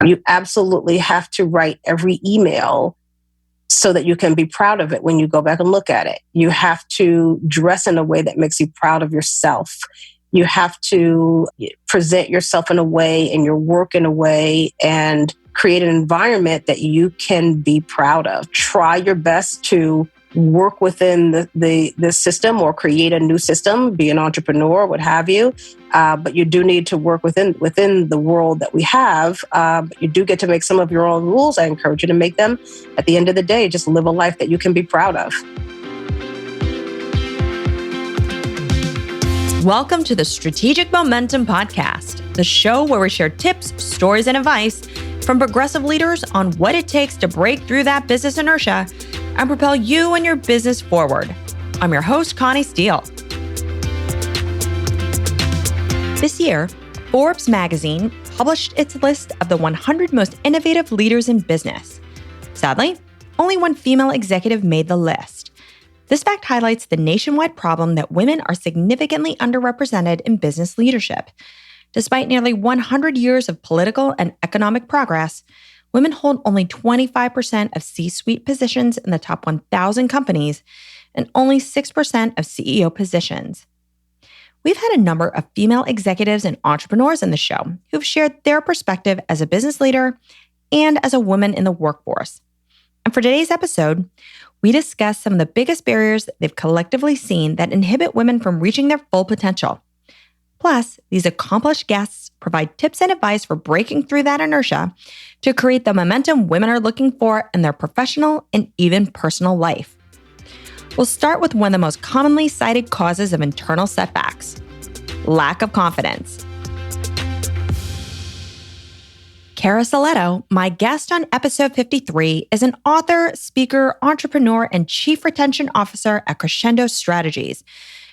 You absolutely have to write every email so that you can be proud of it when you go back and look at it. You have to dress in a way that makes you proud of yourself. You have to present yourself in a way and your work in a way and create an environment that you can be proud of. Try your best to work within the system or create a new system, be an entrepreneur, what have you. But you do need to work within the world that we have. But you do get to make some of your own rules. I encourage you to make them. At the end of the day, just live a life that you can be proud of. Welcome to the Strategic Momentum Podcast, the show where we share tips, stories, and advice from progressive leaders on what it takes to break through that business inertia and propel you and your business forward. I'm your host, Connie Steele. This year, Forbes magazine published its list of the 100 most innovative leaders in business. Sadly, only one female executive made the list. This fact highlights the nationwide problem that women are significantly underrepresented in business leadership. Despite nearly 100 years of political and economic progress, women hold only 25% of C-suite positions in the top 1,000 companies and only 6% of CEO positions. We've had a number of female executives and entrepreneurs in the show who've shared their perspective as a business leader and as a woman in the workforce. And for today's episode, we discuss some of the biggest barriers they've collectively seen that inhibit women from reaching their full potential. Plus, these accomplished guests provide tips and advice for breaking through that inertia to create the momentum women are looking for in their professional and even personal life. We'll start with one of the most commonly cited causes of internal setbacks: lack of confidence. Cara Soletto, my guest on episode 53, is an author, speaker, entrepreneur, and chief retention officer at Crescendo Strategies.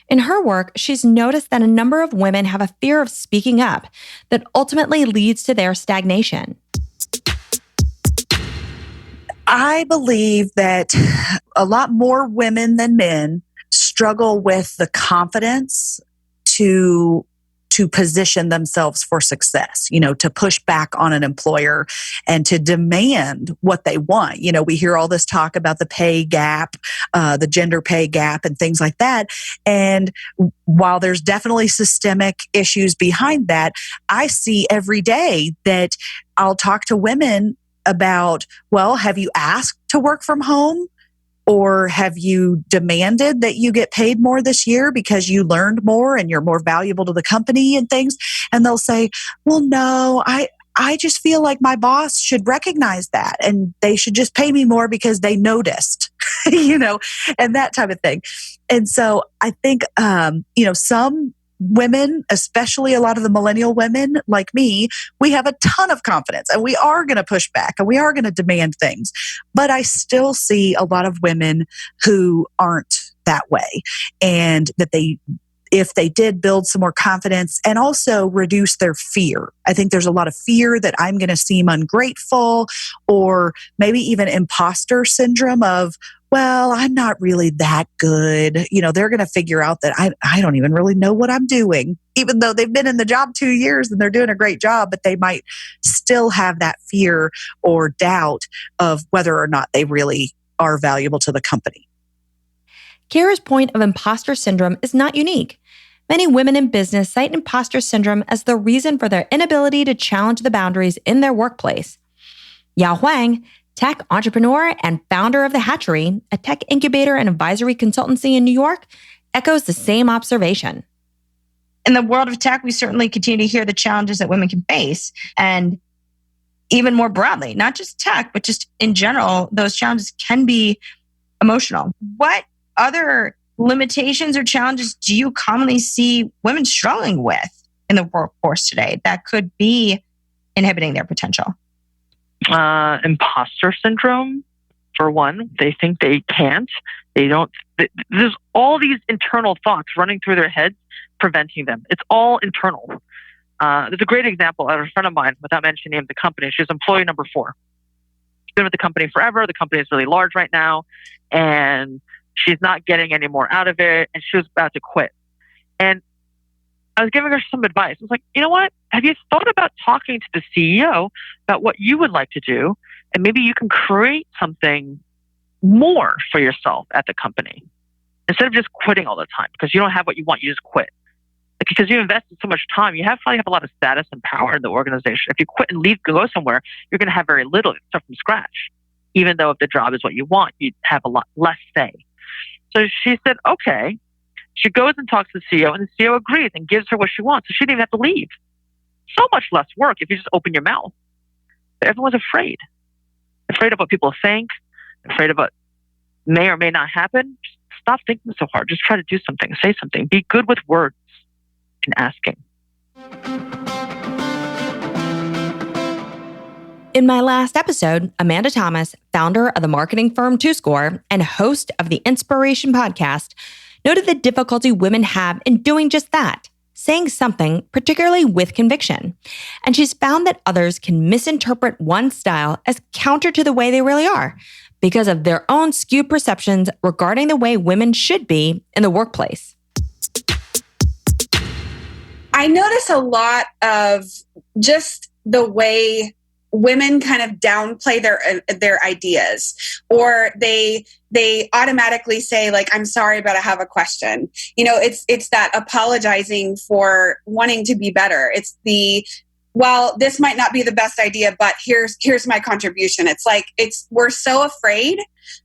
In her work, she's noticed that a number of women have a fear of speaking up that ultimately leads to their stagnation. I believe that a lot more women than men struggle with the confidence to position themselves for success, to push back on an employer and to demand what they want. We hear all this talk about the pay gap, the gender pay gap and things like that. And while there's definitely systemic issues behind that, I see every day that I'll talk to women about, well, have you asked to work from home? Or have you demanded that you get paid more this year because you learned more and you're more valuable to the company and things? And they'll say, well, no, I just feel like my boss should recognize that and they should just pay me more because they noticed, and that type of thing. And so I think, some women, especially a lot of the millennial women like me, we have a ton of confidence and we are going to push back and we are going to demand things. But I still see a lot of women who aren't that way, and that if they did build some more confidence and also reduce their fear. I think there's a lot of fear that I'm going to seem ungrateful or maybe even imposter syndrome of, well, I'm not really that good. They're going to figure out that I don't even really know what I'm doing, even though they've been in the job 2 years and they're doing a great job, but they might still have that fear or doubt of whether or not they really are valuable to the company. Cara's point of imposter syndrome is not unique. Many women in business cite imposter syndrome as the reason for their inability to challenge the boundaries in their workplace. Yao Huang, tech entrepreneur and founder of The Hatchery, a tech incubator and advisory consultancy in New York, echoes the same observation. In the world of tech, we certainly continue to hear the challenges that women can face. And even more broadly, not just tech, but just in general, those challenges can be emotional. What other limitations or challenges do you commonly see women struggling with in the workforce today that could be inhibiting their potential? Imposter syndrome, for one. They think they can't. There's all these internal thoughts running through their heads, preventing them. It's all internal. There's a great example of a friend of mine, without mentioning the company. She's employee number 4. She's been with the company forever. The company is really large right now, and she's not getting any more out of it, and she was about to quit. And I was giving her some advice. I was like, you know what? have you thought about talking to the CEO about what you would like to do? And maybe you can create something more for yourself at the company instead of just quitting all the time because you don't have what you want, you just quit. Because you invested so much time, you probably have a lot of status and power in the organization. If you quit and leave, go somewhere, you're going to have very little. You start from scratch. Even though if the job is what you want, you'd have a lot less say. So she said, okay. She goes and talks to the CEO, and the CEO agrees and gives her what she wants. So she didn't even have to leave. So much less work if you just open your mouth. But everyone's afraid. Afraid of what people think, afraid of what may or may not happen. Just stop thinking so hard. Just try to do something, say something. Be good with words and asking. In my last episode, Amanda Thomas, founder of the marketing firm TwoScore and host of the Inspiration podcast, noted the difficulty women have in doing just that, saying something, particularly with conviction. And she's found that others can misinterpret one style as counter to the way they really are because of their own skewed perceptions regarding the way women should be in the workplace. I notice a lot of just the way women kind of downplay their ideas, or they automatically say, like, I'm sorry, but I have a question. It's that apologizing for wanting to be better. It's well, this might not be the best idea, but here's my contribution. We're so afraid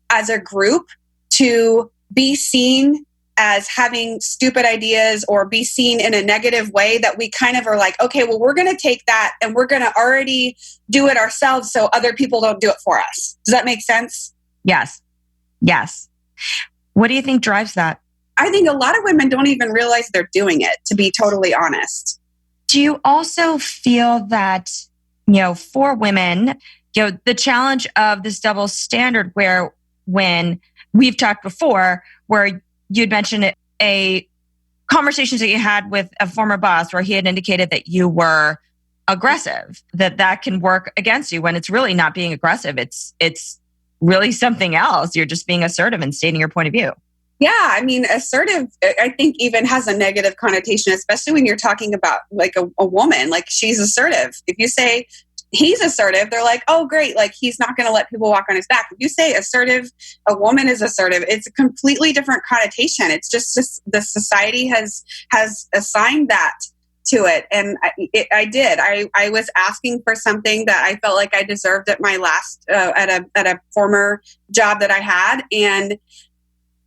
as a group to be seen as having stupid ideas or be seen in a negative way that we kind of are like, okay, well, we're going to take that and we're going to already do it ourselves so other people don't do it for us. Does that make sense? Yes. What do you think drives that? I think a lot of women don't even realize they're doing it, to be totally honest. Do you also feel that, for women, the challenge of this double standard where when we've talked before, where you'd mentioned a conversations that you had with a former boss where he had indicated that you were aggressive, that can work against you when it's really not being aggressive. It's really something else. You're just being assertive and stating your point of view. Yeah, I mean, assertive, I think even has a negative connotation, especially when you're talking about like a woman, like she's assertive. If you say he's assertive, they're like, oh, great. Like he's not going to let people walk on his back. If you say assertive, a woman is assertive, it's a completely different connotation. It's just the society has assigned that to it. And I did. I was asking for something that I felt like I deserved at my last, at a former job that I had. And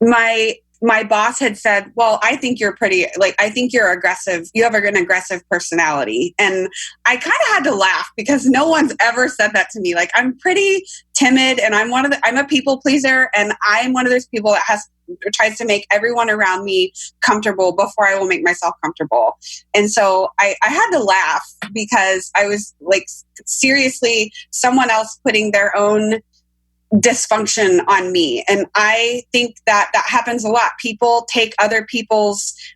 my boss had said, well, I think you're I think you're aggressive. You have an aggressive personality. And I kind of had to laugh because no one's ever said that to me. Like, I'm pretty timid and I'm a people pleaser. And I'm one of those people that tries to make everyone around me comfortable before I will make myself comfortable. And so I had to laugh because I was like, seriously, someone else putting their own dysfunction on me. And I think that happens a lot. People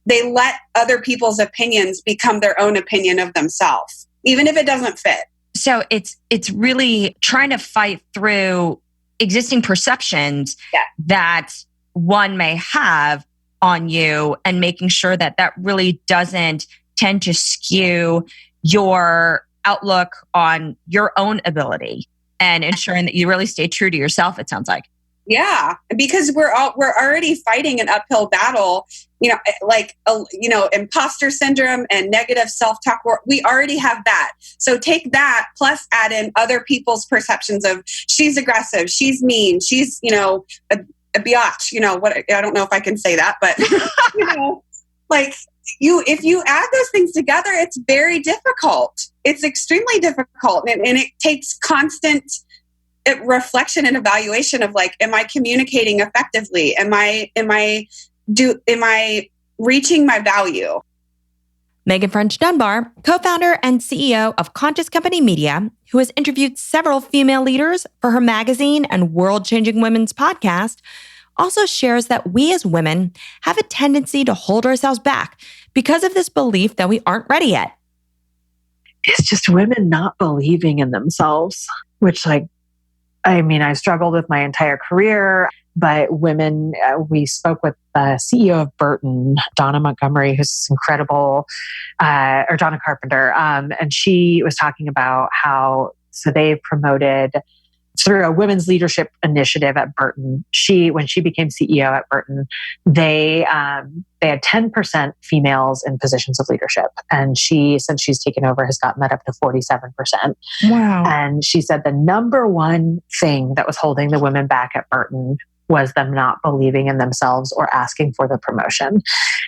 they let other people's opinions become their own opinion of themselves, even if it doesn't fit. So it's really trying to fight through existing perceptions that one may have on you and making sure that really doesn't tend to skew your outlook on your own ability. And ensuring that you really stay true to yourself, it sounds like. Yeah, because we're already fighting an uphill battle, imposter syndrome and negative self-talk. We already have that. So take that plus add in other people's perceptions of she's aggressive, she's mean, she's, a biatch, what, I don't know if I can say that, but, if you add those things together, it's very difficult. It's extremely difficult. And it takes constant reflection and evaluation of am I communicating effectively? Am I reaching my value? Megan French Dunbar, co-founder and CEO of Conscious Company Media, who has interviewed several female leaders for her magazine and World Changing Women's podcast, also shares that we as women have a tendency to hold ourselves back because of this belief that we aren't ready yet. It's just women not believing in themselves, which I mean, I struggled with my entire career, but women, we spoke with the CEO of Burton, Donna Montgomery, who's incredible, or Donna Carpenter. And she was talking about how, so they've promoted through a women's leadership initiative at Burton. When she became CEO at Burton, they had 10% females in positions of leadership. And she, since she's taken over, has gotten that up to 47%. Wow. And she said the number one thing that was holding the women back at Burton was them not believing in themselves or asking for the promotion.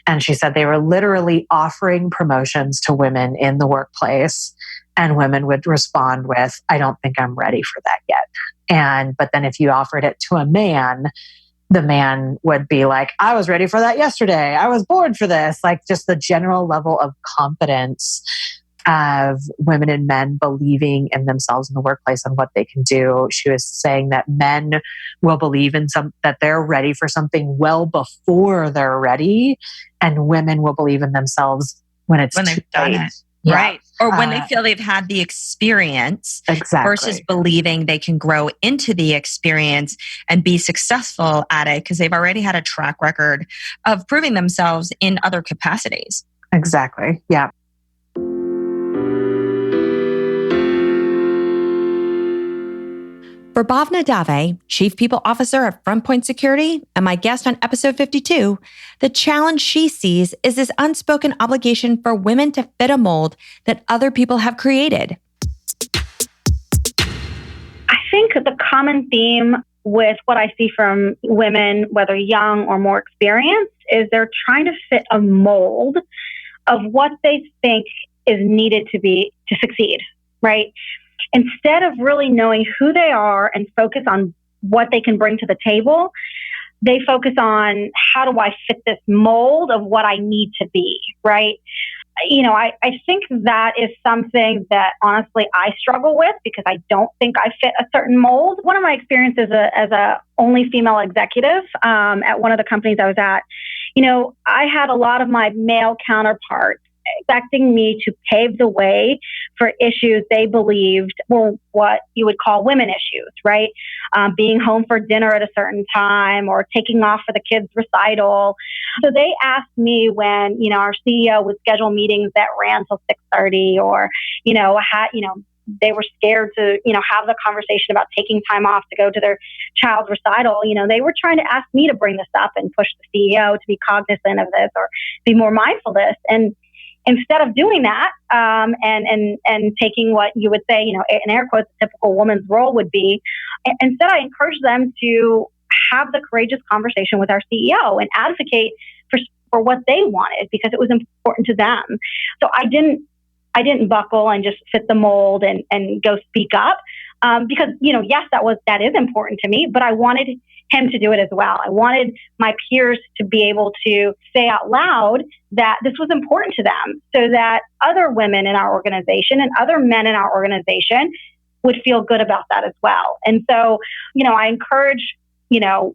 And she said they were literally offering promotions to women in the workplace, and women would respond with, I don't think I'm ready for that yet. But then if you offered it to a man, the man would be like, I was ready for that yesterday. I was born for this. Like, just the general level of confidence of women and men believing in themselves in the workplace and what they can do. She was saying that men will believe in that they're ready for something well before they're ready, and women will believe in themselves when they've done it. Yeah. Right. Or when they feel they've had the experience, versus believing they can grow into the experience and be successful at it because they've already had a track record of proving themselves in other capacities. Exactly. Yeah. For Bhavna Dave, Chief People Officer at FrontPoint Security, and my guest on episode 52, the challenge she sees is this unspoken obligation for women to fit a mold that other people have created. I think the common theme with what I see from women, whether young or more experienced, is they're trying to fit a mold of what they think is needed to succeed, right? Instead of really knowing who they are and focus on what they can bring to the table, they focus on how do I fit this mold of what I need to be, right? You know, I think that is something that honestly I struggle with because I don't think I fit a certain mold. One of my experiences as a only female executive at one of the companies I was at, you know, I had a lot of my male counterparts expecting me to pave the way for issues they believed were what you would call women issues, right? Being home for dinner at a certain time or taking off for the kids' recital. So they asked me when, you know, our CEO would schedule meetings that ran till 6:30 or, they were scared to, have the conversation about taking time off to go to their child's recital. You know, they were trying to ask me to bring this up and push the CEO to be cognizant of this or be more mindful of this. And instead of doing that, and taking what you would say, in air quotes, a typical woman's role would be, instead I encouraged them to have the courageous conversation with our CEO and advocate for what they wanted because it was important to them. So I didn't buckle and just fit the mold and go speak up because, yes, that is important to me, but I wanted him to do it as well. I wanted my peers to be able to say out loud that this was important to them so that other women in our organization and other men in our organization would feel good about that as well. And so, I encourage,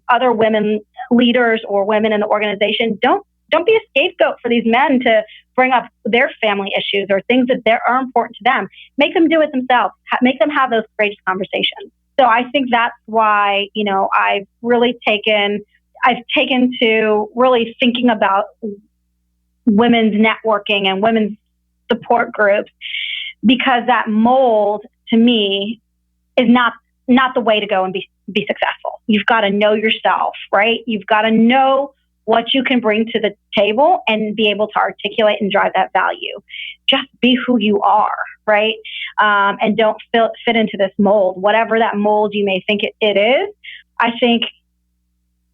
other women leaders or women in the organization, don't be a scapegoat for these men to bring up their family issues or things that are important to them. Make them do it themselves. Make them have those courageous conversations. So I think that's why, I've taken to really thinking about women's networking and women's support groups because that mold to me is not the way to go and be successful. You've got to know yourself, right? You've got to know what you can bring to the table and be able to articulate and drive that value. Just be who you are, right? And don't fit into this mold, whatever that mold you may think it is. I think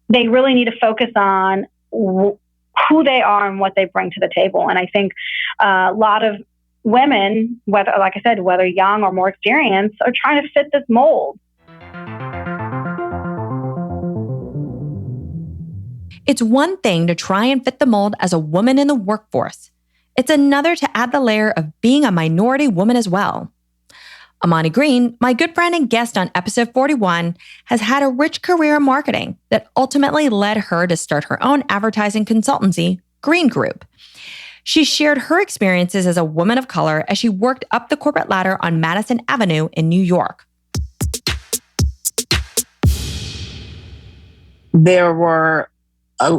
they really need to focus on who they are and what they bring to the table. And I think a lot of women, whether young or more experienced, are trying to fit this mold. It's one thing to try and fit the mold as a woman in the workforce. It's another to add the layer of being a minority woman as well. Amani Green, my good friend and guest on episode 41, has had a rich career in marketing that ultimately led her to start her own advertising consultancy, Green Group. She shared her experiences as a woman of color as she worked up the corporate ladder on Madison Avenue in New York. there were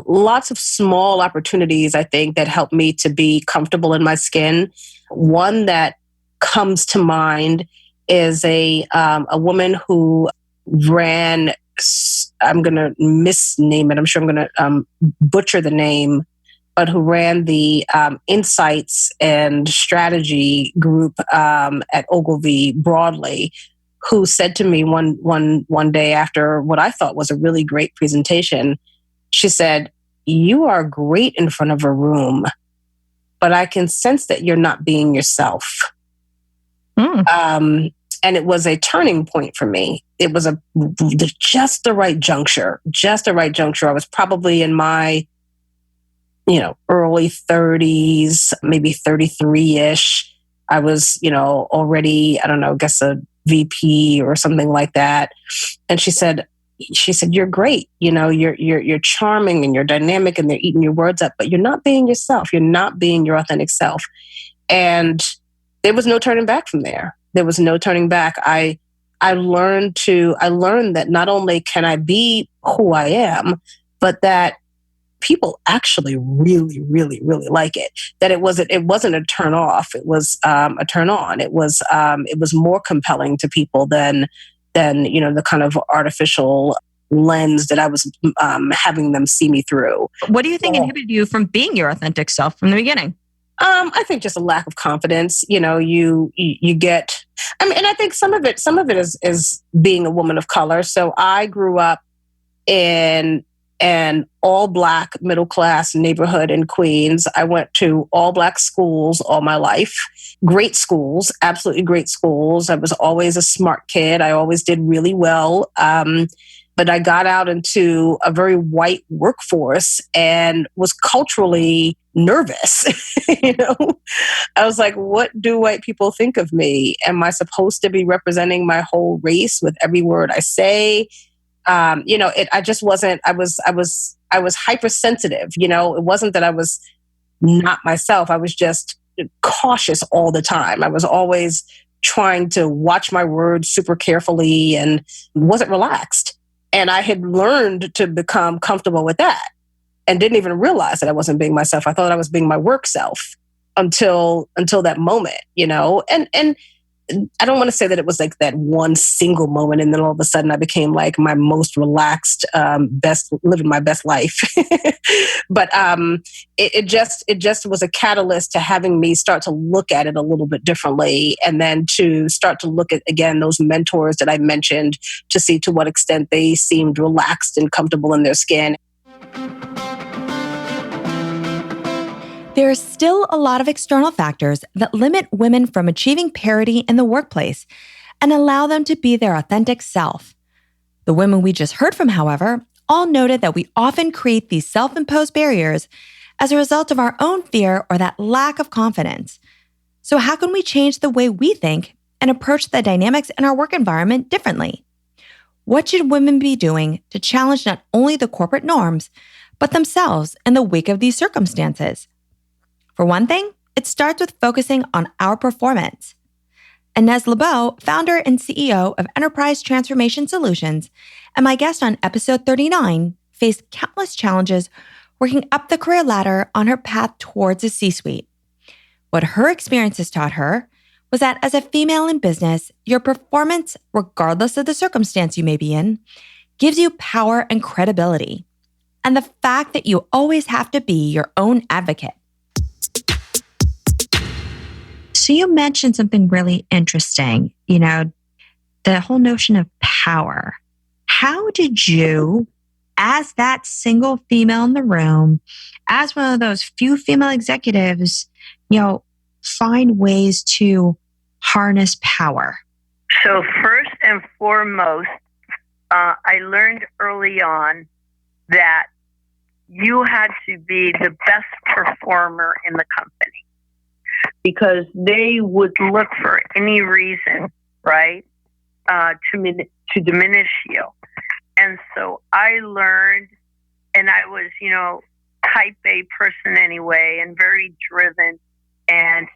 lots of small opportunities, I think, that helped me to be comfortable in my skin. One that comes to mind is a woman who ran, I'm going to misname it, I'm sure I'm going to butcher the name, but who ran the insights and strategy group at Ogilvy broadly, who said to me one day after what I thought was a really great presentation, she said, "You are great in front of a room, but I can sense that you're not being yourself." And it was a turning point for me. It was just the right juncture. I was probably in my, early 30s, maybe 33-ish. I was, already, I don't know, I guess a VP or something like that. And she said, "You're great. You're charming and you're dynamic and they're eating your words up, but you're not being yourself. You're not being your authentic self." And there was no turning back from there. There was no turning back. I learned that not only can I be who I am, but that people actually really, really, really like it. That it wasn't a turn off. It was a turn on. It was more compelling to people than the kind of artificial lens that I was having them see me through. What do you think inhibited you from being your authentic self from the beginning? I think just a lack of confidence. You get. And I think some of it is being a woman of color. So I grew up in an all-Black middle-class neighborhood in Queens. I went to all-Black schools all my life. Great schools, absolutely great schools. I was always a smart kid. I always did really well. But I got out into a very white workforce and was culturally nervous. I was like, what do white people think of me? Am I supposed to be representing my whole race with every word I say? I just wasn't. I was hypersensitive. It wasn't that I was not myself. I was just cautious all the time. I was always trying to watch my words super carefully and wasn't relaxed. And I had learned to become comfortable with that and didn't even realize that I wasn't being myself. I thought I was being my work self until that moment, and I don't want to say that it was like that one single moment and then all of a sudden I became like my most relaxed, living my best life. But it just was a catalyst to having me start to look at it a little bit differently, and then to start to look at, again, those mentors that I mentioned, to see to what extent they seemed relaxed and comfortable in their skin. There are still a lot of external factors that limit women from achieving parity in the workplace and allow them to be their authentic self. The women we just heard from, however, all noted that we often create these self-imposed barriers as a result of our own fear or that lack of confidence. So how can we change the way we think and approach the dynamics in our work environment differently? What should women be doing to challenge not only the corporate norms, but themselves in the wake of these circumstances? For one thing, it starts with focusing on our performance. Inez Lebeau, founder and CEO of Enterprise Transformation Solutions, and my guest on episode 39, faced countless challenges working up the career ladder on her path towards a C-suite. What her experiences taught her was that as a female in business, your performance, regardless of the circumstance you may be in, gives you power and credibility. And the fact that you always have to be your own advocate. So you mentioned something really interesting, the whole notion of power. How did you, as that single female in the room, as one of those few female executives, find ways to harness power? So first and foremost, I learned early on that you had to be the best performer in the company, because they would look for any reason, right, to diminish you. And so I learned, and I was, type A person anyway, and very driven. And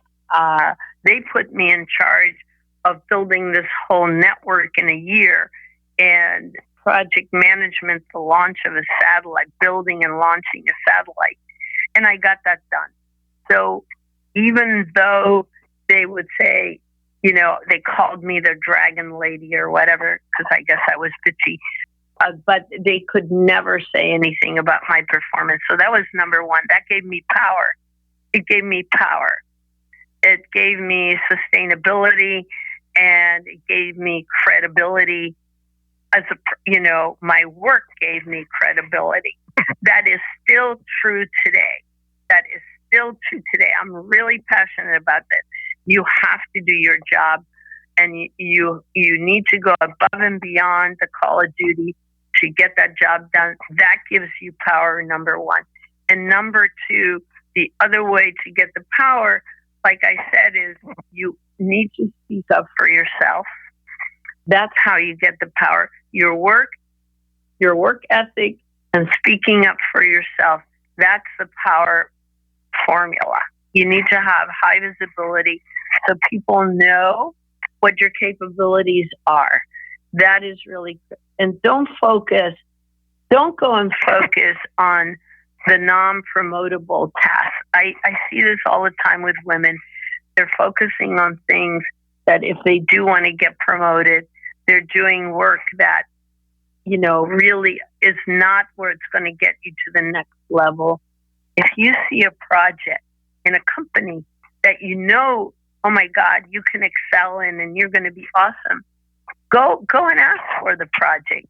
they put me in charge of building this whole network in a year. And project management, the launch of a satellite, building and launching a satellite. And I got that done. So even though they would say, they called me the dragon lady or whatever, because I guess I was bitchy, but they could never say anything about my performance. So that was number one. That gave me power. It gave me power. It gave me sustainability, and it gave me credibility. My work gave me credibility. That is still true today. I'm really passionate about that. You have to do your job, and you need to go above and beyond the call of duty to get that job done. That gives you power, number one. And number two, the other way to get the power, like I said, is you need to speak up for yourself. That's how you get the power. Your work ethic, and speaking up for yourself. That's the power formula. You need to have high visibility so people know what your capabilities are. That is really good. And don't go and focus on the non-promotable tasks. I see this all the time with women. They're focusing on things that if they do want to get promoted, they're doing work that, really is not where it's going to get you to the next level. If you see a project in a company that oh my God, you can excel in and you're going to be awesome, go and ask for the project.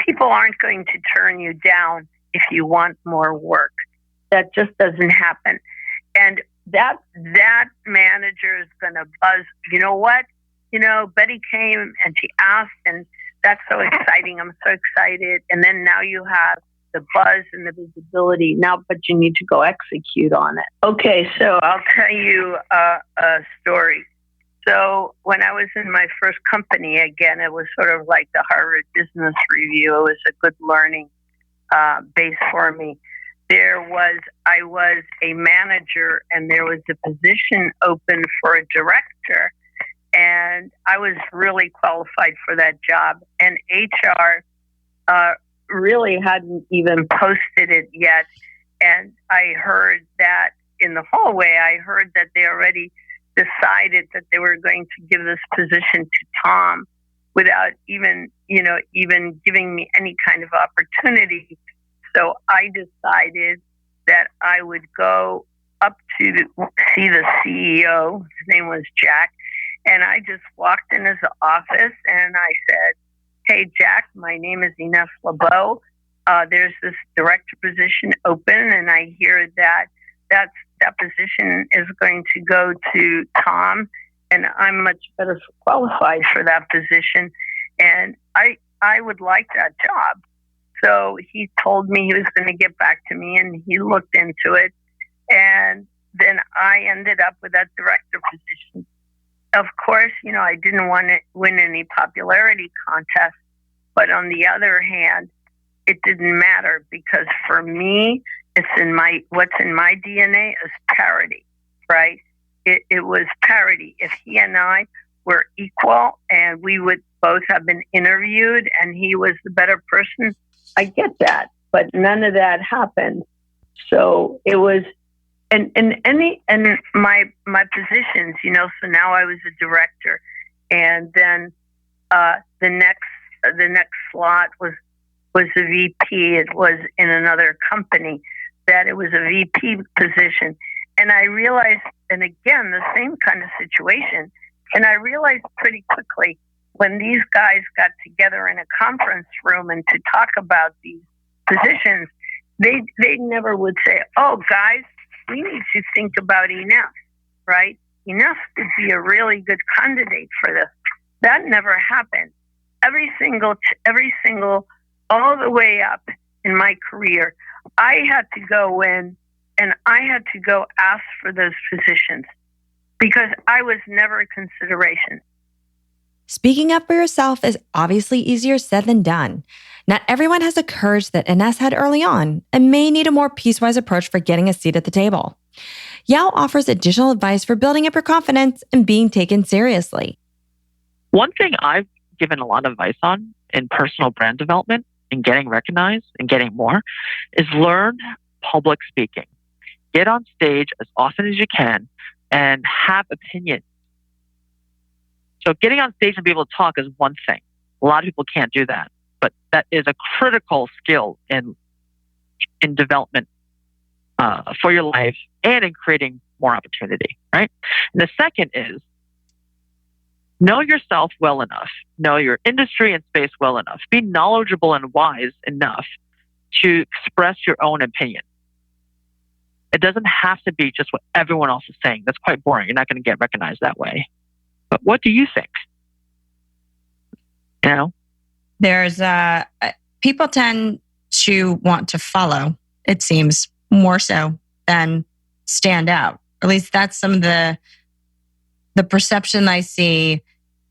People aren't going to turn you down if you want more work. That just doesn't happen. And that manager is going to buzz. You know what? Betty came and she asked, and that's so exciting. I'm so excited. And then now you have the buzz and the visibility now, but you need to go execute on it. Okay, so I'll tell you a story. So when I was in my first company, again, it was sort of like the Harvard Business Review. It was a good learning base for me. I was a manager, and there was a position open for a director, and I was really qualified for that job. And HR really hadn't even posted it yet. And I heard that in the hallway, they already decided that they were going to give this position to Tom without even giving me any kind of opportunity. So I decided that I would go up to see the CEO. His name was Jack. And I just walked in his office and I said, "Hey, Jack, my name is Ines LeBeau. There's this director position open, and I hear that position is going to go to Tom, and I'm much better qualified for that position, and I would like that job." So he told me he was going to get back to me, and he looked into it, and then I ended up with that director position. Of course, I didn't want to win any popularity contest, but on the other hand, it didn't matter because for me, what's in my DNA is parity, right? It was parity. If he and I were equal and we would both have been interviewed and he was the better person, I get that, but none of that happened. So it was, and my positions, so now I was a director, and then the next slot was a VP. It was in another company that it was a VP position. And I realized, and again, the same kind of situation. And I realized pretty quickly when these guys got together in a conference room and to talk about these positions, they never would say, "Oh, guys, we need to think about Ines, right? Ines could be a really good candidate for this." That never happened. Every single, all the way up in my career, I had to go in and I had to go ask for those positions because I was never a consideration. Speaking up for yourself is obviously easier said than done. Not everyone has the courage that Ines had early on and may need a more piecewise approach for getting a seat at the table. Yao offers additional advice for building up your confidence and being taken seriously. One thing I've given a lot of advice on in personal brand development and getting recognized and getting more is learn public speaking. Get on stage as often as you can and have opinions. So getting on stage and be able to talk is one thing. A lot of people can't do that, but that is a critical skill in development for your life and in creating more opportunity, right? And the second is know yourself well enough, know your industry and space well enough, be knowledgeable and wise enough to express your own opinion. It doesn't have to be just what everyone else is saying. That's quite boring. You're not going to get recognized that way. But what do you think? You know? There's people tend to want to follow, it seems, more so than stand out. Or at least that's some of the perception I see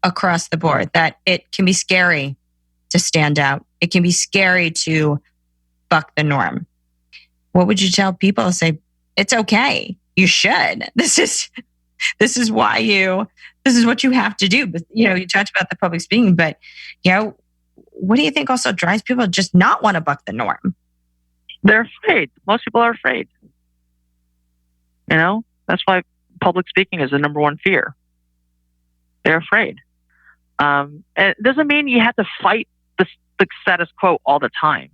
across the board, that it can be scary to stand out. It can be scary to buck the norm. What would you tell people to say, it's okay, you should. This is what you have to do. But, you talked about the public speaking, but, what do you think also drives people to just not want to buck the norm? They're afraid. Most people are afraid. That's why public speaking is the number one fear. They're afraid. And it doesn't mean you have to fight the status quo all the time.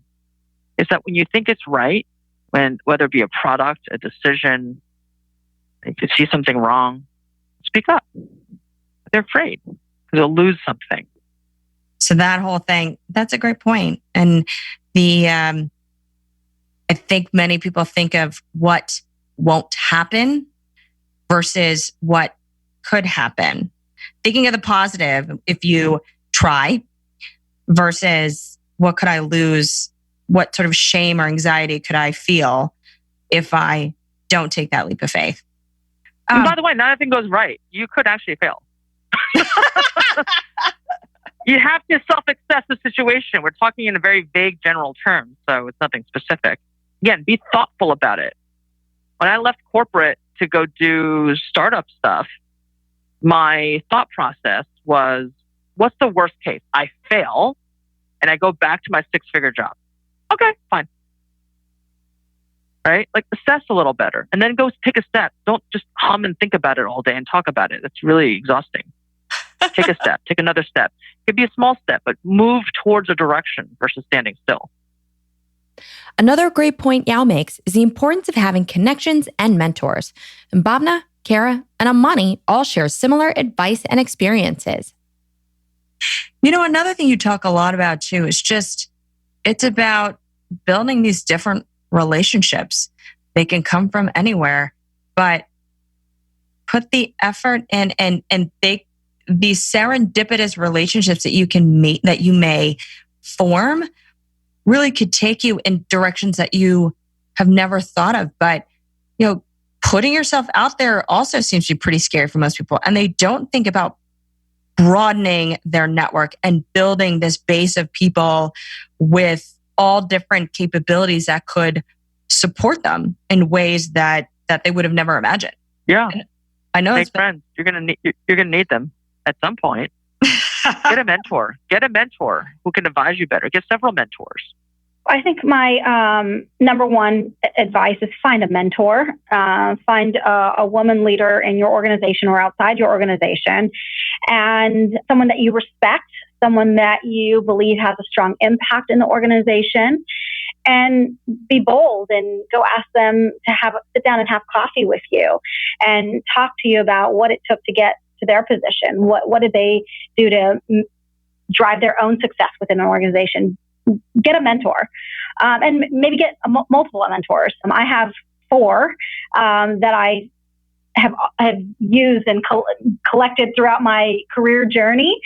It's that when you think it's right, whether it be a product, a decision, if you see something wrong, speak up. They're afraid because they'll lose something. So that whole thing, that's a great point. And I think many people think of what won't happen versus what could happen. Thinking of the positive, if you try, versus what could I lose? What sort of shame or anxiety could I feel if I don't take that leap of faith? And by the way, not everything goes right. You could actually fail. You have to self-assess the situation. We're talking in a very vague general terms, so it's nothing specific. Again, be thoughtful about it. When I left corporate to go do startup stuff, my thought process was, what's the worst case? I fail and I go back to my 6-figure job. Okay, fine. Right? Like assess a little better and then go take a step. Don't just hum and think about it all day and talk about it. It's really exhausting. Take a step, take another step. It could be a small step, but move towards a direction versus standing still. Another great point Yao makes is the importance of having connections and mentors. And Bhavna, Kara, and Amani all share similar advice and experiences. Another thing you talk a lot about too is it's about building these different relationships. They can come from anywhere, but put the effort in and these serendipitous relationships that you may form really could take you in directions that you have never thought of. But, putting yourself out there also seems to be pretty scary for most people. And they don't think about broadening their network and building this base of people with all different capabilities that could support them in ways that they would have never imagined. Yeah. And I know make friends. You're gonna need them at some point. Get a mentor. Get a mentor who can advise you better. Get several mentors. I think my number one advice is find a mentor. Find a woman leader in your organization or outside your organization, and someone that you respect, someone that you believe has a strong impact in the organization. And be bold and go ask them to sit down and have coffee with you and talk to you about what it took to get to their position. What did they do to drive their own success within an organization? Get a mentor, and maybe get multiple mentors. I have 4 that I have used and collected throughout my career journey,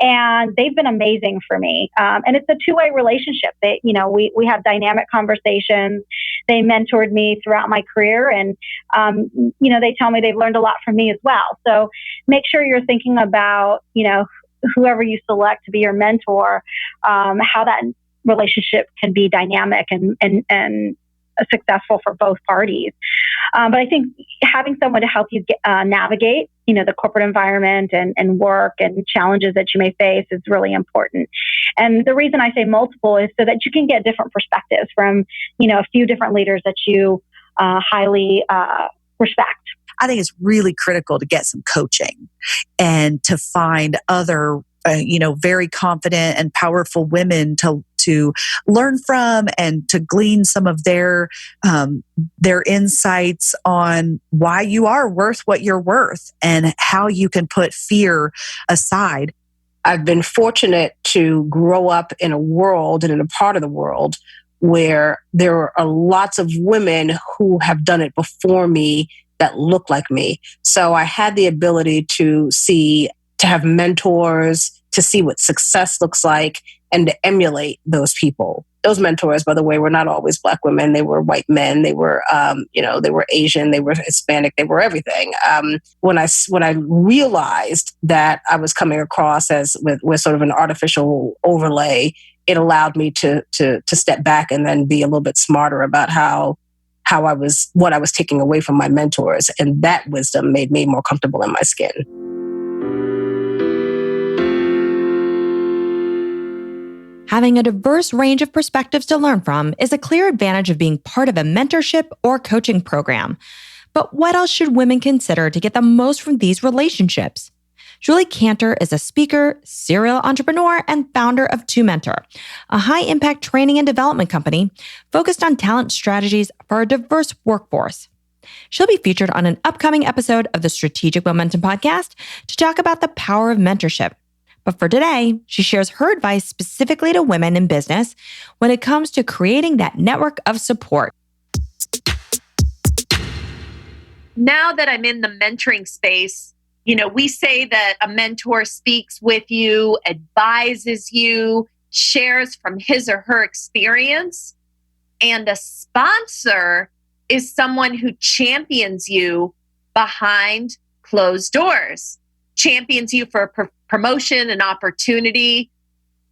and they've been amazing for me. And it's a 2-way relationship. We have dynamic conversations. They mentored me throughout my career, and they tell me they've learned a lot from me as well. So make sure you're thinking about whoever you select to be your mentor, how that relationship can be dynamic and successful for both parties. But I think having someone to help you navigate, the corporate environment and work and challenges that you may face is really important. And the reason I say multiple is so that you can get different perspectives from, a few different leaders that you highly respect. I think it's really critical to get some coaching and to find other, very confident and powerful women to learn from and to glean some of their insights on why you are worth what you're worth and how you can put fear aside. I've been fortunate to grow up in a world and in a part of the world where there are lots of women who have done it before me that look like me. So I had the ability to have mentors, to see what success looks like, and to emulate those people. Those mentors, by the way, were not always Black women. They were white men. They were, they were Asian. They were Hispanic. They were everything. When I realized that I was coming across as with sort of an artificial overlay, it allowed me to step back and then be a little bit smarter about what I was taking away from my mentors. And that wisdom made me more comfortable in my skin. Having a diverse range of perspectives to learn from is a clear advantage of being part of a mentorship or coaching program. But what else should women consider to get the most from these relationships? Julie Cantor is a speaker, serial entrepreneur, and founder of 2Mentor, a high-impact training and development company focused on talent strategies for a diverse workforce. She'll be featured on an upcoming episode of the Strategic Momentum podcast to talk about the power of mentorship. But for today, she shares her advice specifically to women in business when it comes to creating that network of support. Now that I'm in the mentoring space, we say that a mentor speaks with you, advises you, shares from his or her experience. And a sponsor is someone who champions you behind closed doors, champions you for promotion and opportunity.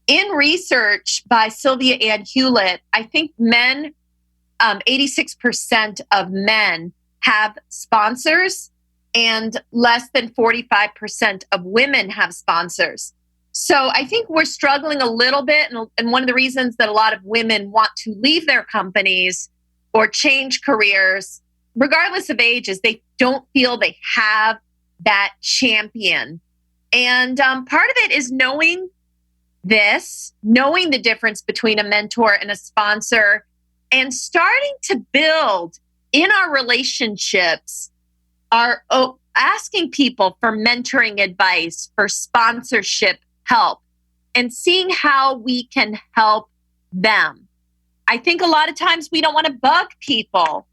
In research by Sylvia Ann Hewlett, I think 86% of men have sponsors and less than 45% of women have sponsors. So I think we're struggling a little bit. And one of the reasons that a lot of women want to leave their companies or change careers, regardless of age, is they don't feel they have that champion. And part of it is knowing the difference between a mentor and a sponsor, and starting to build in our relationships, asking people for mentoring advice, for sponsorship help, and seeing how we can help them. I think a lot of times we don't want to bug people.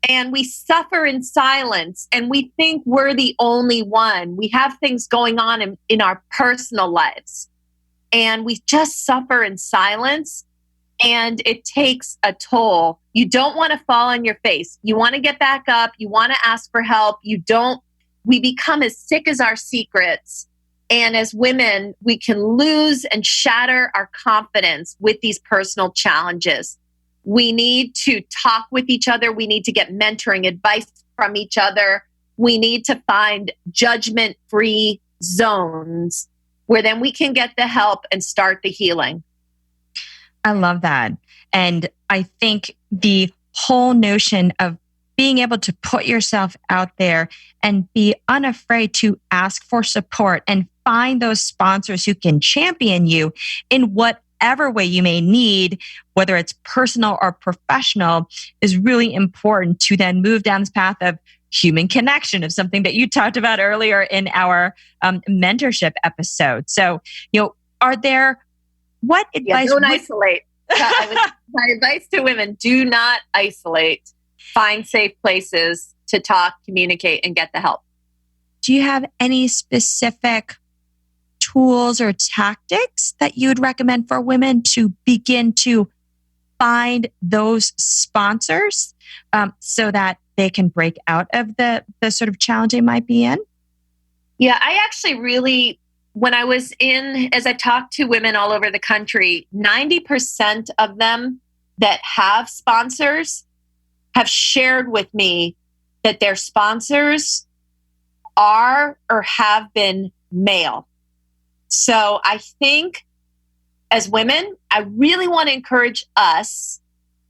And we suffer in silence and we think we're the only one. We have things going on in our personal lives and we just suffer in silence and it takes a toll. You don't want to fall on your face. You want to get back up. You want to ask for help. We become as sick as our secrets. And as women, we can lose and shatter our confidence with these personal challenges. We need to talk with each other. We need to get mentoring advice from each other. We need to find judgment-free zones where then we can get the help and start the healing. I love that. And I think the whole notion of being able to put yourself out there and be unafraid to ask for support and find those sponsors who can champion you in whatever way you may need, whether it's personal or professional, is really important to then move down this path of human connection, of something that you talked about earlier in our mentorship episode. So, what advice? Don't isolate. My advice to women, do not isolate. Find safe places to talk, communicate, and get the help. Do you have any specific tools or tactics that you would recommend for women to begin to find those sponsors so that they can break out of the sort of challenge they might be in? Yeah, I actually really, as I talked to women all over the country, 90% of them that have sponsors have shared with me that their sponsors are or have been male. So I think as women, I really want to encourage us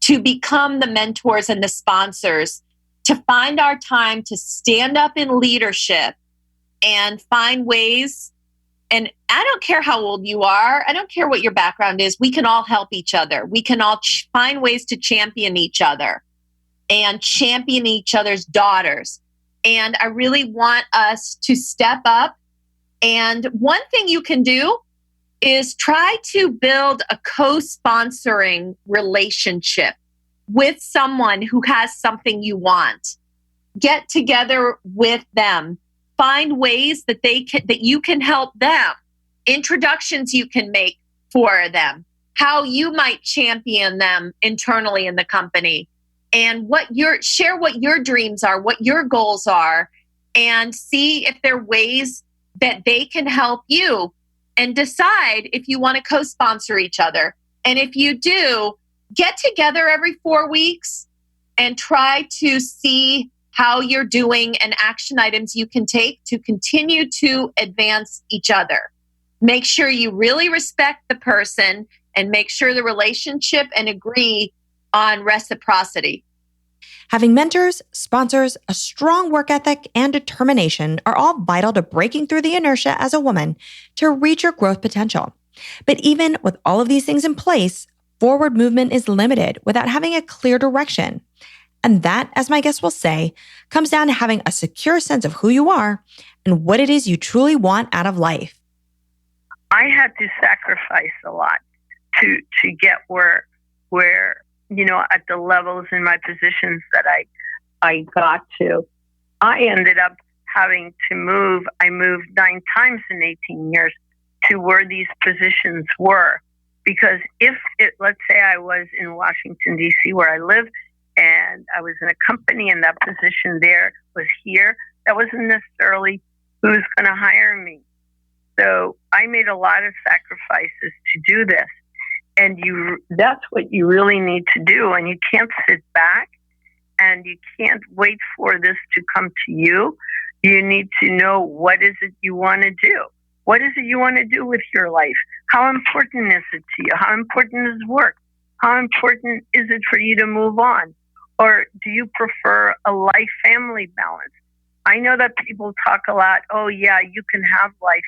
to become the mentors and the sponsors, to find our time to stand up in leadership and find ways. And I don't care how old you are. I don't care what your background is. We can all help each other. We can all find ways to champion each other and champion each other's daughters. And I really want us to step up. And one thing you can do is try to build a co-sponsoring relationship with someone who has something you want. Get together with them. Find ways that that you can help them. Introductions you can make for them. How you might champion them internally in the company. And share what your dreams are, what your goals are, and see if there are ways that they can help you, and decide if you want to co-sponsor each other. And if you do, get together every 4 weeks and try to see how you're doing and action items you can take to continue to advance each other. Make sure you really respect the person and make sure the relationship and agree on reciprocity. Having mentors, sponsors, a strong work ethic, and determination are all vital to breaking through the inertia as a woman to reach your growth potential. But even with all of these things in place, forward movement is limited without having a clear direction. And that, as my guest will say, comes down to having a secure sense of who you are and what it is you truly want out of life. I had to sacrifice a lot to get where at the levels in my positions that I got to. I ended up having to move. I moved 9 times in 18 years to where these positions were. Because let's say I was in Washington, D.C., where I live, and I was in a company and that position there was here, that wasn't necessarily who's going to hire me. So I made a lot of sacrifices to do this. And that's what you really need to do. And you can't sit back and you can't wait for this to come to you. You need to know, what is it you want to do? What is it you want to do with your life? How important is it to you? How important is work? How important is it for you to move on? Or do you prefer a life-family balance? I know that people talk a lot, oh yeah, you can have life,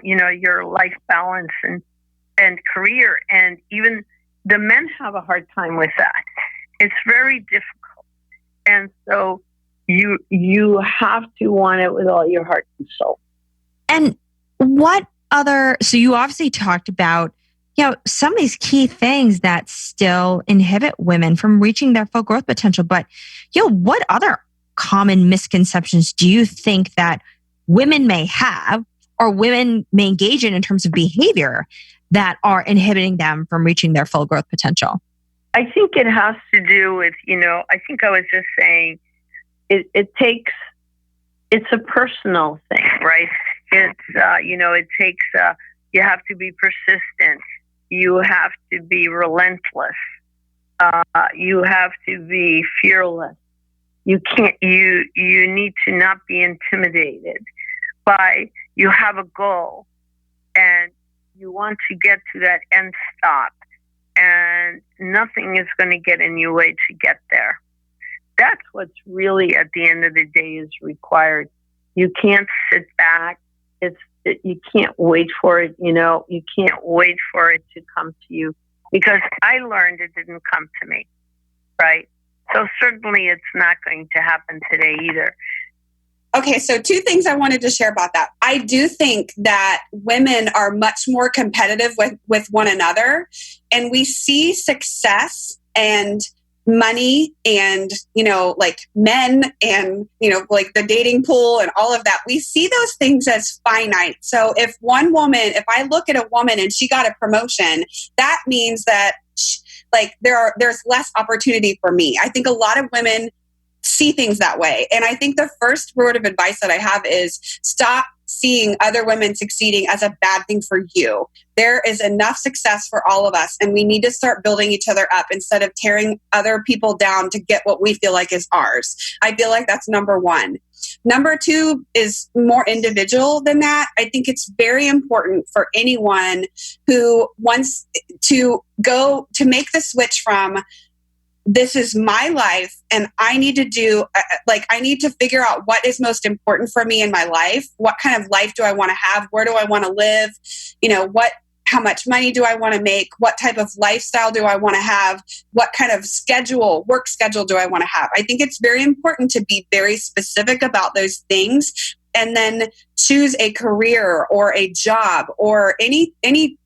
your life balance and career, and even the men have a hard time with that. It's very difficult. And so you have to want it with all your heart and soul. And so you obviously talked about, some of these key things that still inhibit women from reaching their full growth potential. But, what other common misconceptions do you think that women may have or women may engage in terms of behavior that are inhibiting them from reaching their full growth potential? I think it has to do with, I think I was just saying, it's a personal thing, right? It takes, you have to be persistent. You have to be relentless. You have to be fearless. You need to not be intimidated by, you have a goal and you want to get to that end stop, and nothing is going to get in your way to get there. That's what's really, at the end of the day, is required. You can't sit back. You can't wait for it. You can't wait for it to come to you, because I learned it didn't come to me, right? So certainly it's not going to happen today either. Okay, so 2 things I wanted to share about that. I do think that women are much more competitive with one another, and we see success and money and, men and, the dating pool and all of that. We see those things as finite. So if I look at a woman and she got a promotion, that means that there's less opportunity for me. I think a lot of women see things that way. And I think the first word of advice that I have is stop seeing other women succeeding as a bad thing for you. There is enough success for all of us, and we need to start building each other up instead of tearing other people down to get what we feel like is ours. I feel like that's number one. Number two is more individual than that. I think it's very important for anyone who wants to go to make the switch from this is my life and I need to do, I need to figure out what is most important for me in my life. What kind of life do I want to have? Where do I want to live? How much money do I want to make? What type of lifestyle do I want to have? What kind of work schedule do I want to have? I think it's very important to be very specific about those things and then choose a career or a job or any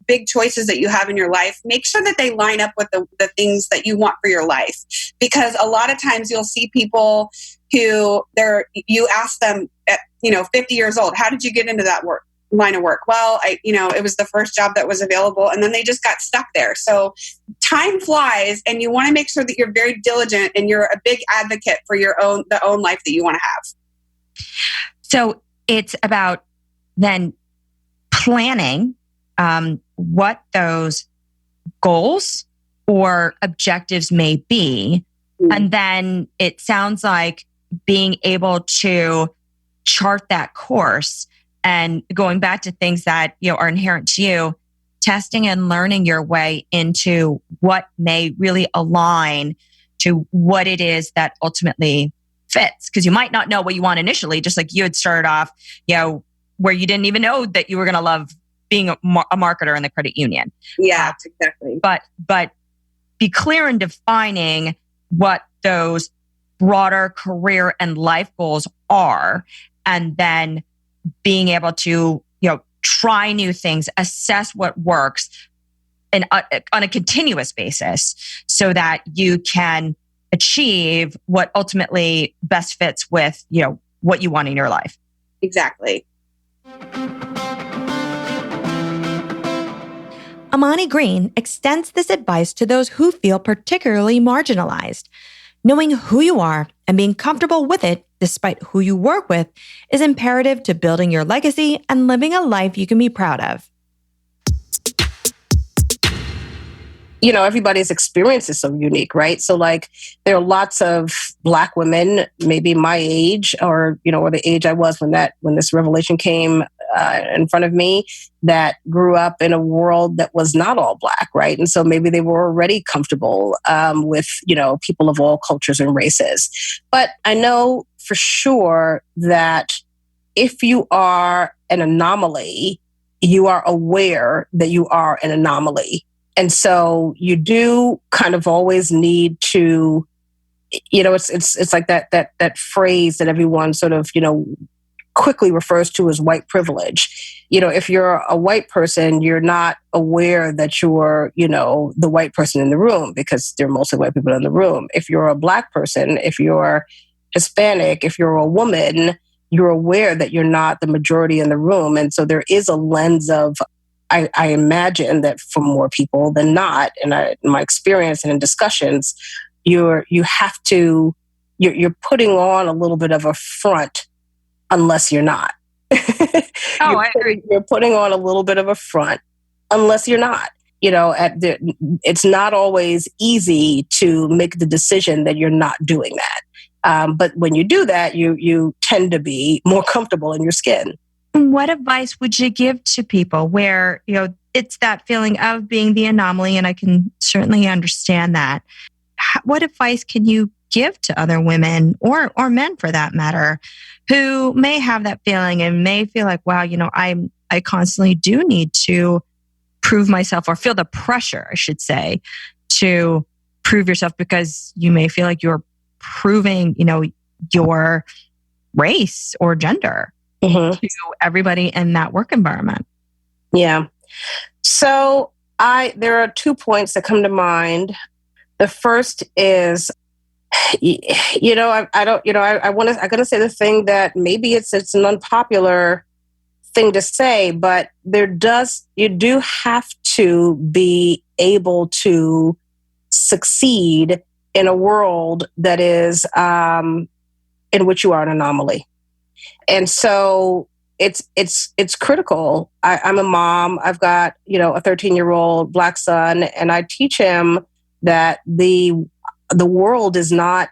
big choices that you have in your life. Make sure that they line up with the things that you want for your life. Because a lot of times you'll see people who you ask them at 50 years old, how did you get into that line of work? Well, it was the first job that was available, and then they just got stuck there. So time flies, and you want to make sure that you're very diligent and you're a big advocate for the own life that you want to have. So it's about then planning what those goals or objectives may be. Mm-hmm. And then it sounds like being able to chart that course and going back to things that are inherent to you, testing and learning your way into what may really align to what it is that ultimately fits. Because you might not know what you want initially, just like you had started off, where you didn't even know that you were going to love being a marketer in the credit union. Yeah, exactly. But be clear in defining what those broader career and life goals are, and then being able to, try new things, assess what works and on a continuous basis so that you can achieve what ultimately best fits with, what you want in your life. Exactly. Amani Green extends this advice to those who feel particularly marginalized. Knowing who you are and being comfortable with it, despite who you work with, is imperative to building your legacy and living a life you can be proud of. Everybody's experience is so unique, right? So there are lots of Black women, maybe my age or the age I was when this revelation came in front of me, that grew up in a world that was not all Black, right? And so maybe they were already comfortable with, people of all cultures and races. But I know for sure that if you are an anomaly, you are aware that you are an anomaly. And so you do kind of always need to, it's like that phrase that everyone sort of, quickly refers to as white privilege. If you're a white person, you're not aware that you're, the white person in the room because there are mostly white people in the room. If you're a Black person, if you're Hispanic, if you're a woman, you're aware that you're not the majority in the room. And so there is a lens of, I imagine that for more people than not, in my experience and in discussions, you're putting on a little bit of a front unless you're not. I agree. You're putting on a little bit of a front unless you're not. It's not always easy to make the decision that you're not doing that. But when you do that, you tend to be more comfortable in your skin. What advice would you give to people where, it's that feeling of being the anomaly, and I can certainly understand that. What advice can you give to other women or men for that matter, who may have that feeling and may feel like, wow, I constantly do need to prove myself, or feel the pressure, I should say, to prove yourself, because you may feel like you're proving, your race or gender to everybody in that work environment. Yeah. So there are 2 points that come to mind. The first is, I'm going to say the thing that maybe it's an unpopular thing to say, but you do have to be able to succeed in a world that is, in which you are an anomaly. And so it's critical. I'm a mom. I've got, a 13-year-old Black son, and I teach him that the world is not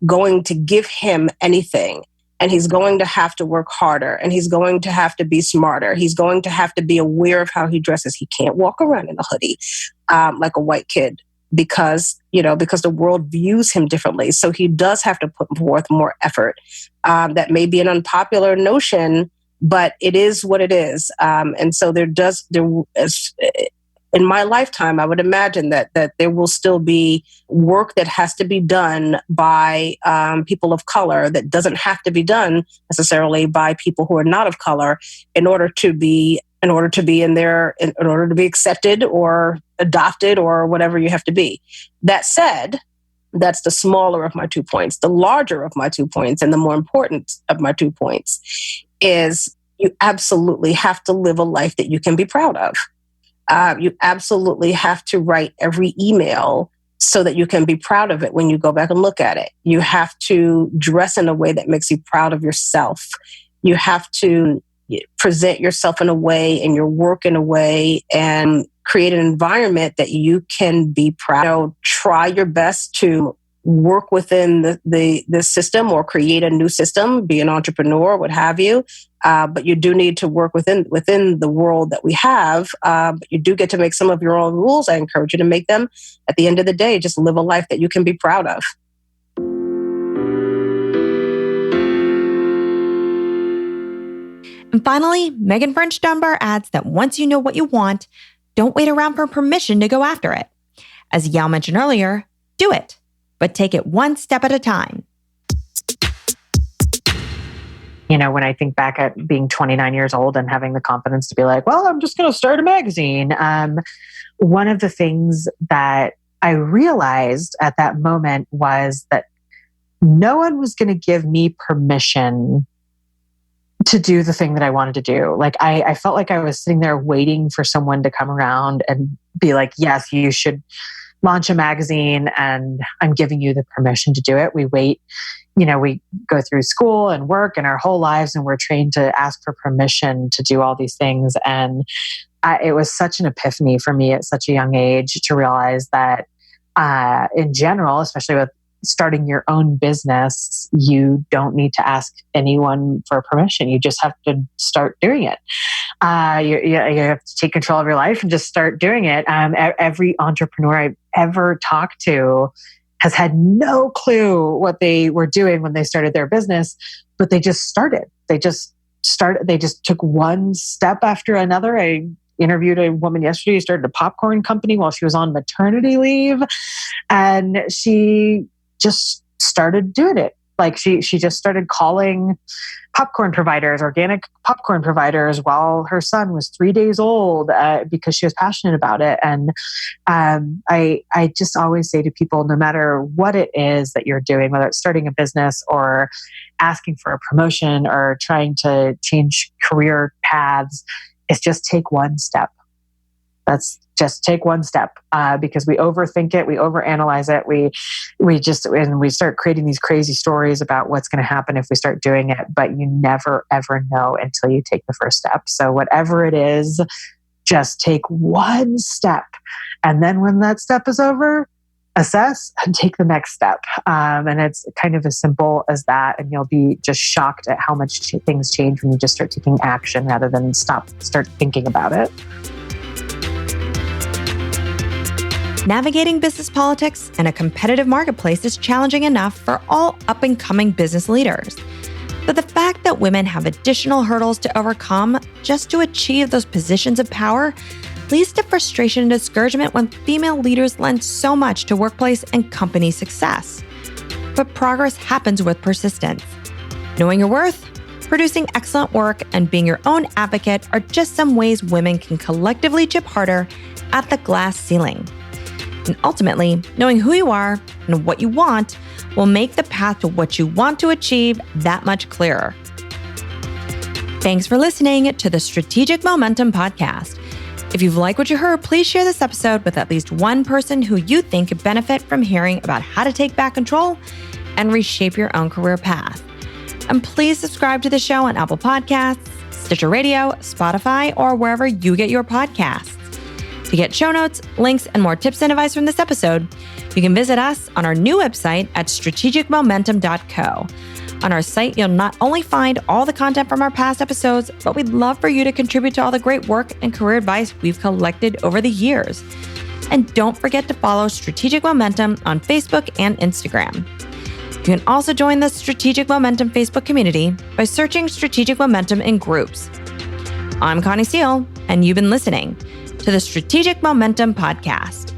going to give him anything and he's going to have to work harder, and he's going to have to be smarter. He's going to have to be aware of how he dresses. He can't walk around in a hoodie like a white kid because the world views him differently. So he does have to put forth more effort. That may be an unpopular notion, but it is what it is. And so in my lifetime, I would imagine that there will still be work that has to be done by people of color that doesn't have to be done necessarily by people who are not of color in order to be accepted or adopted or whatever you have to be. That said, that's the smaller of my 2 points. The larger of my 2 points and the more important of my 2 points is you absolutely have to live a life that you can be proud of. You absolutely have to write every email so that you can be proud of it when you go back and look at it. You have to dress in a way that makes you proud of yourself. You have to present yourself in a way and your work in a way and create an environment that you can be proud. Try your best to work within the system or create a new system, be an entrepreneur, what have you. But you do need to work within the world that we have. But you do get to make some of your own rules. I encourage you to make them. At the end of the day, just live a life that you can be proud of. And finally, Megan French Dunbar adds that once you know what you want, don't wait around for permission to go after it. As Yao mentioned earlier, do it, but take it one step at a time. When I think back at being 29 years old and having the confidence to be like, well, I'm just going to start a magazine. One of the things that I realized at that moment was that no one was going to give me permission to do the thing that I wanted to do. Like I felt like I was sitting there waiting for someone to come around and be like, yes, you should launch a magazine and I'm giving you the permission to do it. We wait, we go through school and work and our whole lives and we're trained to ask for permission to do all these things. And it was such an epiphany for me at such a young age to realize that in general, especially with starting your own business, you don't need to ask anyone for permission. You just have to start doing it. You have to take control of your life and just start doing it. Every entrepreneur I've ever talked to has had no clue what they were doing when they started their business, but they just started. They just took one step after another. I interviewed a woman yesterday who started a popcorn company while she was on maternity leave, and she just started doing it. Like she just started calling popcorn providers, organic popcorn providers, while her son was 3 days old because she was passionate about it. And I just always say to people, no matter what it is that you're doing, whether it's starting a business or asking for a promotion or trying to change career paths, is just take one step. That's just take one step because we overthink it, we overanalyze it, we start creating these crazy stories about what's going to happen if we start doing it. But you never ever know until you take the first step. So whatever it is, just take one step, and then when that step is over, assess and take the next step. And it's kind of as simple as that. And you'll be just shocked at how much things change when you just start taking action rather than start thinking about it. Navigating business politics in a competitive marketplace is challenging enough for all up-and-coming business leaders. But the fact that women have additional hurdles to overcome just to achieve those positions of power leads to frustration and discouragement when female leaders lend so much to workplace and company success. But progress happens with persistence. Knowing your worth, producing excellent work, and being your own advocate are just some ways women can collectively chip harder at the glass ceiling. And ultimately, knowing who you are and what you want will make the path to what you want to achieve that much clearer. Thanks for listening to the Strategic Momentum Podcast. If you've liked what you heard, please share this episode with at least one person who you think could benefit from hearing about how to take back control and reshape your own career path. And please subscribe to the show on Apple Podcasts, Stitcher Radio, Spotify, or wherever you get your podcasts. To get show notes, links, and more tips and advice from this episode, you can visit us on our new website at strategicmomentum.co. On our site, you'll not only find all the content from our past episodes, but we'd love for you to contribute to all the great work and career advice we've collected over the years. And don't forget to follow Strategic Momentum on Facebook and Instagram. You can also join the Strategic Momentum Facebook community by searching Strategic Momentum in groups. I'm Connie Steele, and you've been listening to the Strategic Momentum Podcast.